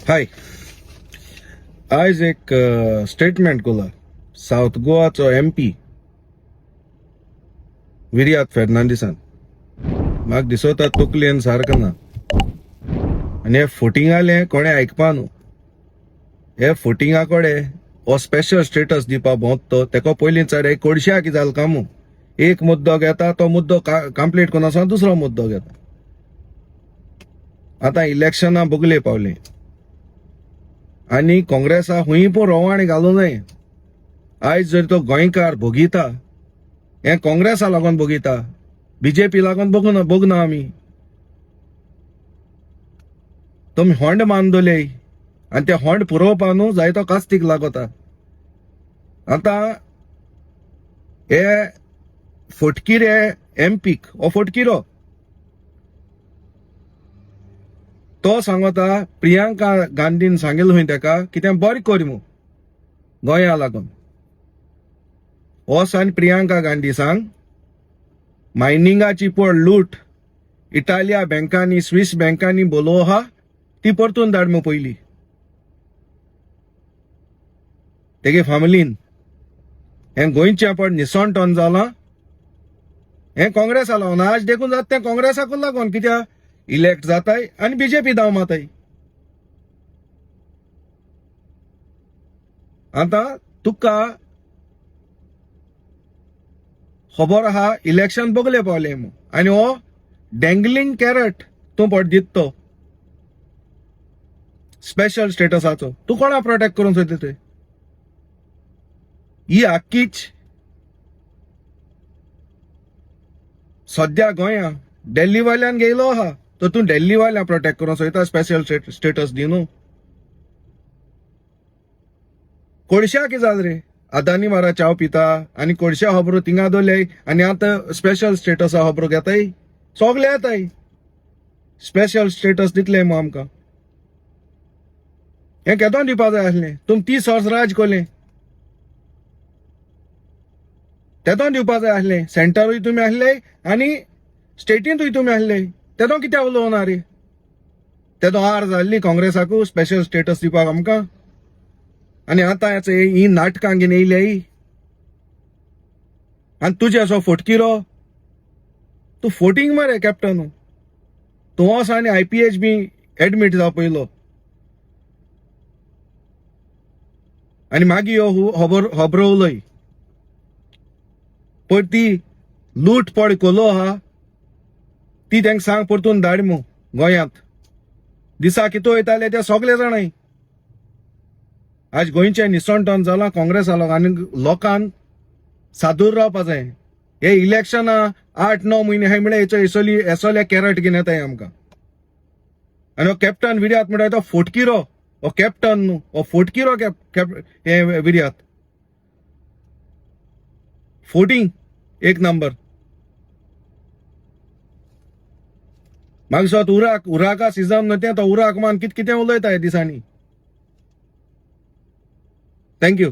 हाय. आयज एक स्टेटमेंट केला साऊथ गोवाचो MP विर्याद फेर्नांडिसान. म्हाका दिसता तकलेन सारको ना आनी हे फुटिंगाले कोणे आयकपा न्हू. हे फुटिंगा कडेन हो स्पेशल स्टेटस दिवपा भोंवतो तेका पयलींच एक कोडश्या कितें जालें कामू. एक मुद्दो घेता तो मुद्दो कंप्लीट करून आसा दुसरो मुद्दो घेता. आतां इलेक्शनां बुगले पावले आनी काँग्रेसा हुंय पूण रोवाणी घालूं नये. आयज जर तो गोंयकार भोगिता हे काँग्रेसा लागून भोगिता, BJP लागून भोगना आमी. तुमी होंड बांदले आनी ते होंड पुरोवपा न्हू जाय तो कास्तीक लागता. आतां हे फटकिरे MPक हो फटकिरो तो सांगता प्रियांका गांधीन सांगिल्लें हुंय तेका कितें बरें कर मू गोंया लागून. हो सान प्रियांका गांधी सांग मायनिंगाची पड लूट इटालिया बँकांनी स्विस बँकांनी बोलोव आहा ती परतून धाड मू पयली. तेगे फामिलीन हे गोंयचें पड निसंटन जालां हे काँग्रेसा लागून. आज देखून जाता तें काँग्रेसाकूच लागून कित्याक इलेक्ट जाताय आनी BJP दाव माताय. आतां तुका खबर आहा इलेक्शन बोगले पावले मू आनी हो डँगलिंग कॅरट तूं पड दितो स्पेशल स्टेटसाचो. तूं कोणा प्रोटेक्ट करून सोदता थंय. ही आख्खीच सद्या गोंया दिल्ली वाल्यान गेलो आहा तर तूं दिल्ली वाल्यां प्रोटेक्ट करून सोदता स्पेशल स्टेटस दी न्हू. कोडश्या कितें जालें रे. अदानी मारा चाव पिता आनी कोडश्या खबरो थिंगा दवरल्याय आनी आतां स्पेशल स्टेटसा खबरो घेताय. सोगले येताय स्पेशल स्टेटस दितले मू आमकां. हें केदोन दिवपा जाय आसलें. तुमी 30 वर्स राज केलें तेदोन दिवपा जाय आसलें. सेंटरूय तुमी आसले आनी स्टेटींतूय तुमी आसले तेदो कित्याक उलोवना रे. तेदो हार जाल्ली काँग्रेसाकू स्पेशल स्टेटस दिवपाक आमकां. आनी आतां ही नाटकां घेवन येयली आनी तुजे असो फटकिरो तूं फोटींग मरे कॅप्टन. तूं वोस आनी IPH बी एडमीट जाव पयलो आनी मागीर हो खबरो उलय पण ती लूट पड कोलो आहा ती तेंका सांग परतून धाड मू गोंयांत. दिसा कितू वयताले ते सगळे जाणाय. आज गोंयचें निसंटन जालां काँग्रेसा लागून आनी लोकांक सादूर रावपा जाय. हे इलेक्शनां 8-9 म्हयने हाय म्हळ्यार येसोले कॅरट घेवन येताय आमकां. आनी हो कॅप्टन विर्याद म्हणटा तो फोटकिरो. हो कॅप्टन न्हू हो फोटकिरो हे विर्याद. फोटींग एक नंबर. म्हाका दिसता उराका सिजन न्हू तें तो उराक मान कितें उलयता हे दिसांनी. थँक्यू.